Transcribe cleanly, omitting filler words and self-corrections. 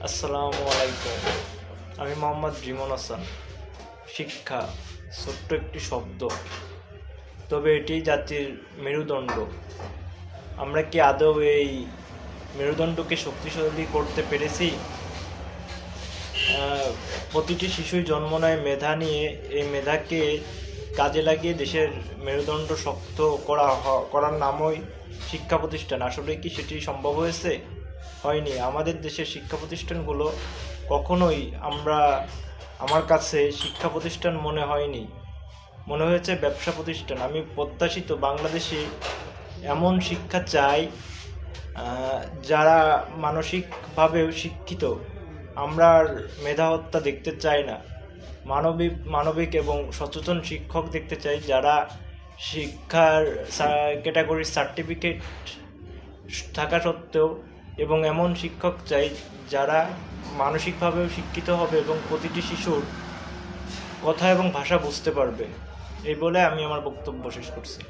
আসসালামু আলাইকুম। আমি মোহাম্মদ রিমন হাসান। শিক্ষা ছোট্ট একটি শব্দ, তবে এটি জাতির মেরুদণ্ড। আমরা কি আদৌ এই মেরুদণ্ডকে শক্তিশালী করতে পেরেছি? প্রতিটি শিশুই জন্ম নেয় মেধা নিয়ে। এই মেধাকে কাজে লাগিয়ে দেশের মেরুদণ্ড শক্ত করার নামই শিক্ষা প্রতিষ্ঠান। আসলে কি সেটি সম্ভব হয়েছে? হয়নি। আমাদের দেশের শিক্ষা প্রতিষ্ঠানগুলো কখনোই আমার কাছে শিক্ষা প্রতিষ্ঠান মনে হয়নি, মনে হয়েছে ব্যবসা প্রতিষ্ঠান। আমি প্রত্যাশিত বাংলাদেশে এমন শিক্ষা চাই যারা মানসিকভাবেও শিক্ষিত। আমরা আর মেধা হত্যা দেখতে চাই না। মানবিক এবং সচেতন শিক্ষক দেখতে চাই, যারা শিক্ষার ক্যাটাগরির সার্টিফিকেট থাকা সত্ত্বেও, এবং এমন শিক্ষক চাই যারা মানসিকভাবেও শিক্ষিত হবে এবং প্রতিটি শিশুর কথা এবং ভাষা বুঝতে পারবে। এই বলে আমি আমার বক্তব্য শেষ করছি।